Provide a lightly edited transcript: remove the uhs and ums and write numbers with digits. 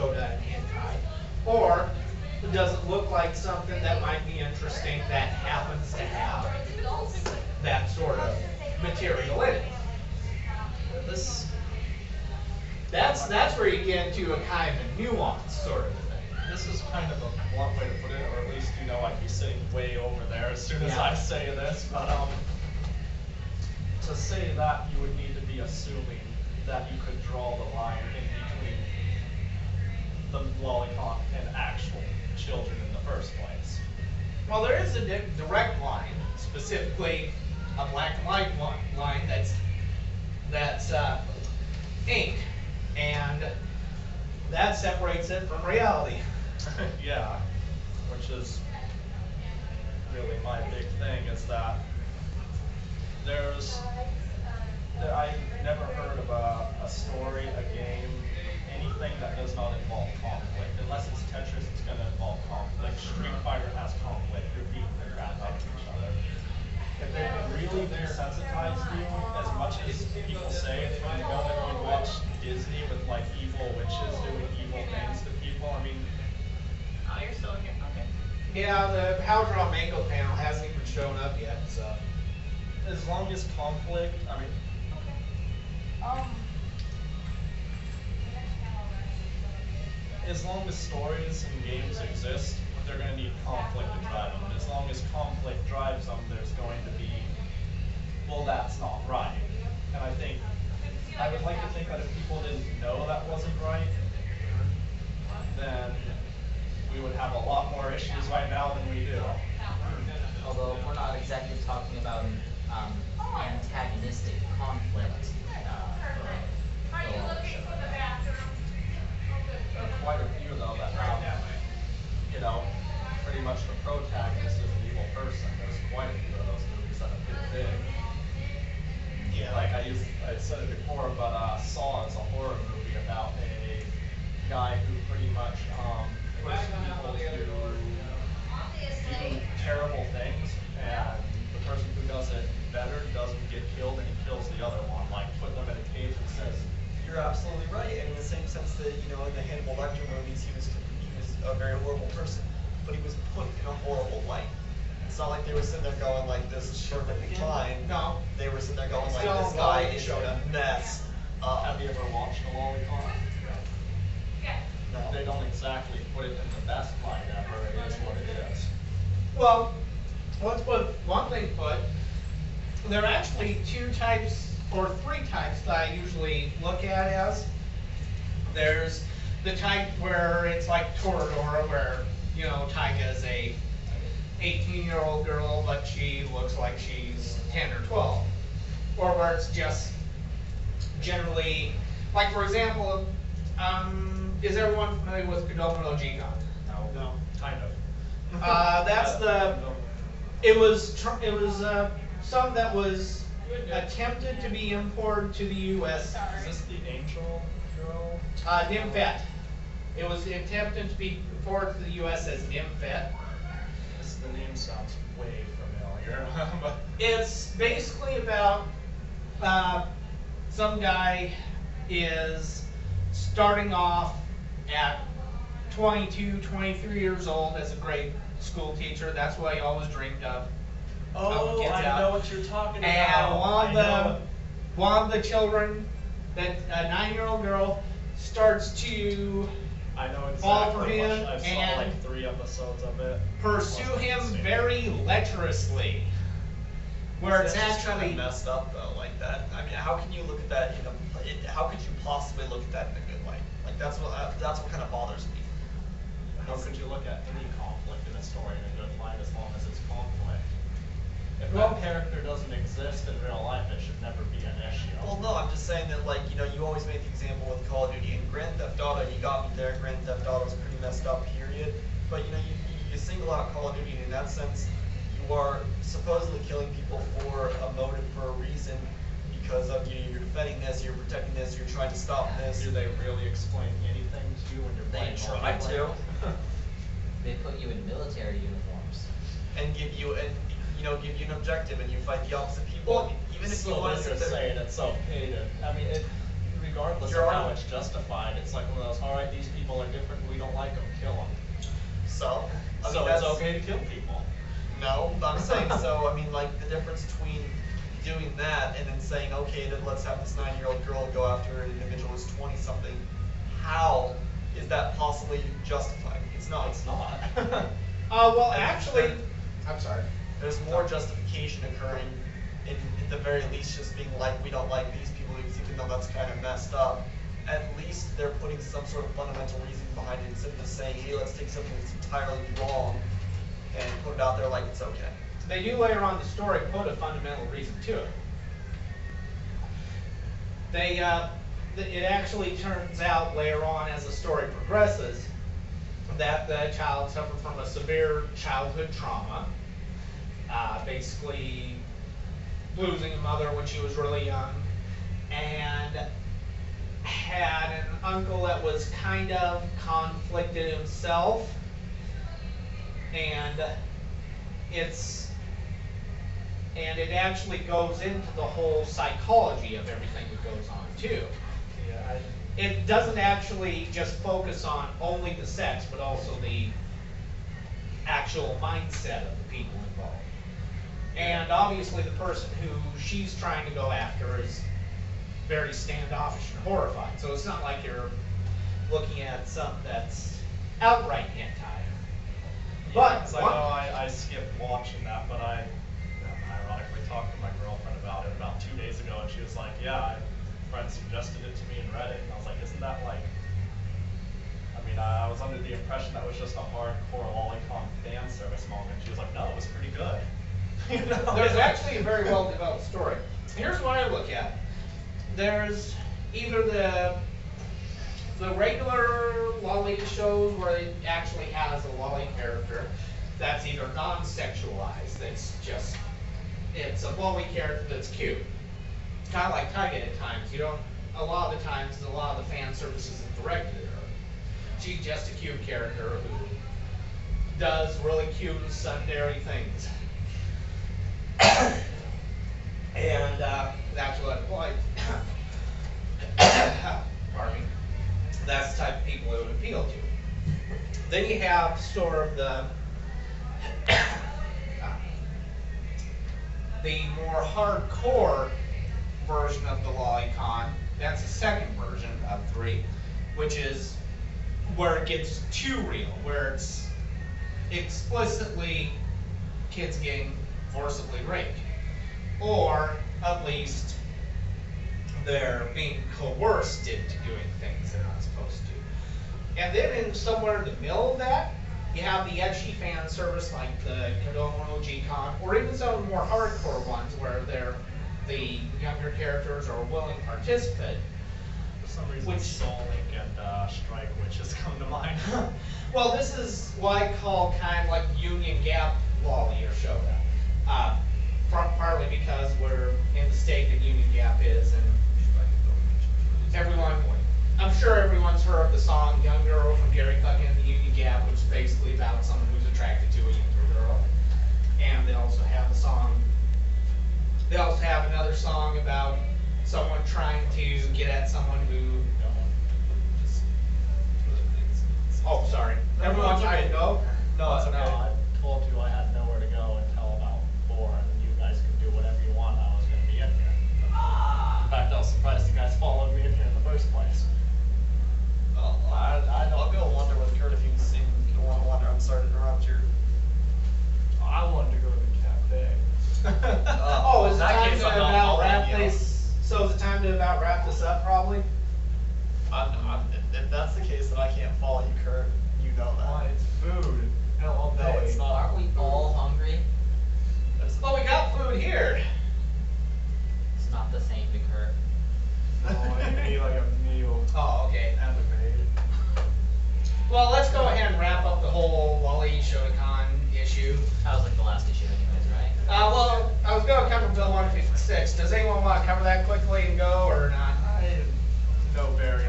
shoujo and hentai? Or does it look like something that might be interesting that happens to have that sort of material in it? That's where you get into a kind of nuance sort of thing. This is kind of a blunt way to put it, or at least I'd be sitting way over there as soon as I say this. But to say that, you would need to be assuming that you could draw the line in between the lollipop and actual children in the first place. Well, there is a direct line, specifically a black and white line that's ink, and that separates it from reality. Yeah, which is really my big thing, is that I've never heard of a story, a game, anything that does not involve conflict. Unless it's Tetris, it's going to involve conflict. Street Fighter has conflict. You're beating the crap out of each other. If they really desensitize you, as much as people say, it's when you go and watch Disney with like evil witches doing evil things to people. I mean, oh, you're still here. Okay. Yeah, the How to Draw Mango panel hasn't even shown up yet, so. As long as conflict, I mean. Okay. As long as stories and games exist, they're going to need conflict to drive them. As long as conflict drives them, there's going to be, well, that's not right. And I would like to think that if people didn't know that wasn't right, then we would have a lot more issues right now than we do. Although we're not exactly talking about antagonistic conflict. Are you looking for the bathroom? There are quite a few though that pretty much the protagonist is an evil person. There's quite a few of those movies that have been big. Yeah. Like I said it before, but Saw is a horror movie about a guy who pretty much pushes people to do terrible things, and the person who does it better doesn't get killed, and he kills the other one, like put them in a cage and says, "You're absolutely right." And in the same sense that in the Hannibal Lecter movies, he was a very horrible person, but he was put in a horrible light. It's not like they were sitting there going like, "This is perfectly fine." No. They were sitting there going like, Still "This guy is showed a up. mess." have you ever watched a lollipop? No. They don't exactly put it in the best light ever. It is what it is. Well, let's put one thing put. There are actually two types or three types that I usually look at as. There's the type where it's like Toradora, where Taiga is a 18-year-old girl, but she looks like she's 10 or 12, or where it's just generally, like for example, is everyone familiar with Kodomo no Jikan? No, kind of. It was some that was attempted to be imported to the U.S. Is this the angel girl? Nymphet. It was attempted to be imported to the U.S. as Nymphet. The name sounds way familiar. But It's basically about some guy is starting off at 22, 23 years old as a grade school teacher. That's what he always dreamed of. oh, I know what you're talking about. And one of the children, a 9-year-old girl, starts to I know fall for exactly him I saw and like 3 episodes of it. pursue him very lecherously. Where it's That's kind actually of messed up though, like that. I mean, how can you look at that how could you possibly look at that in a good light? Like that's what kind of bothers me. How could you look at any conflict in a story in a good light as long as it's conflict? If that character doesn't exist in real life, it should never be an issue. Well, no, I'm just saying that, like, you always make the example with Call of Duty and Grand Theft Auto. You got me there. Grand Theft Auto is pretty messed up, period. But you single out Call of Duty, and in that sense, you are supposedly killing people for a motive, for a reason, because of you're defending this, you're protecting this, you're trying to stop this. Do they really explain anything to you when you're playing? They try to. They put you in military uniforms. And give you an objective, and you fight the opposite people. Well, even if So you want then to you're sit there, saying it's okay to, I mean, regardless of how it's justified, it's like one of those, all right, these people people are different, we don't like them, kill them. So, I mean, So that's it's okay to kill people. No, I'm saying, so, I mean, like, the difference between doing that and then saying, okay, then let's have this 9-year-old girl go after an individual who's 20-something, how is that possibly justified? It's not. It's not. Well, actually, I'm sorry. There's more justification occurring in at the very least just being like, we don't like these people, even though that's kind of messed up. At least they're putting some sort of fundamental reason behind it instead of just saying, hey, let's take something that's entirely wrong and put it out there like it's okay. They do later on the story put a fundamental reason to it. It actually turns out later on as the story progresses that the child suffered from a severe childhood trauma, basically losing a mother when she was really young, and had an uncle that was kind of conflicted himself, and it actually goes into the whole psychology of everything that goes on too. Yeah, It doesn't actually just focus on only the sex, but also the actual mindset of the people involved. And obviously the person who she's trying to go after is very standoffish and horrified. So it's not like you're looking at something that's outright hentai. But I know I skipped watching that, but I ironically talked to my girlfriend about it about 2 days ago, and she was like, yeah, a friend suggested it to me and read it, and I was like, isn't that like, I mean, I was under the impression that was just a hardcore lolicon fan service moment. She was like, no, it was pretty good. You know? There's actually a very well developed story. Here's what I look at. There's either the regular lolly shows where it actually has a lolly character that's either non-sexualized, that's just, it's a lolly character that's cute. It's kind of like Taiga at times. A lot of the times, a lot of the fan service isn't directed at her. She's just a cute character who does really cute and sundairy things. And that's what I like. Pardon me. That's the type of people it would appeal to. Then you have sort of the more hardcore version of the lolicon. That's the second version of 3, which is where it gets too real, where it's explicitly kids getting forcibly raped, or at least they're being coerced into doing things they're not supposed to. And then in somewhere in the middle of that, you have the edgy fan service like the Kuro Neko Con, or even some of the more hardcore ones where the younger characters are a willing participant. For some reason, Soul Link and Strike Witches come to mind. Well, this is what I call kind of like Union Gap lolly or shoda. Partly because we're in the state that Union Gap is, and I'm sure everyone's heard of the song Young Girl from Gary Cluckin and the Union Gap, which is basically about someone who's attracted to a younger girl. And they also have another song about someone trying to get at someone who, oh, sorry. Everyone trying to go? No, it's okay. I told you I had nowhere to go until about 4, and you guys could do whatever you want. I was going to be in here. In fact, I was surprised you guys followed me in here in the first place. I'll go wander with Kurt if you can sing. If you don't want to wander, I'm sorry to interrupt you. I wanted to go to the cafe. Oh, is it in that time case, to I'm not about wrap following you. this? So is it time to about wrap this up, probably? If that's the case, then I can't follow you, Kurt. You know that. It's food. Hell, No, it's not. Aren't we all hungry? Well, we got food here. It's not the same to Kurt. Oh, I need like a meal. Oh, okay. Made. Well, let's go ahead and wrap up the whole Wally Shotokan issue. That was like the last issue anyways, right? Well, I was going to cover Bill 156. Does anyone want to cover that quickly and go, or not? I know very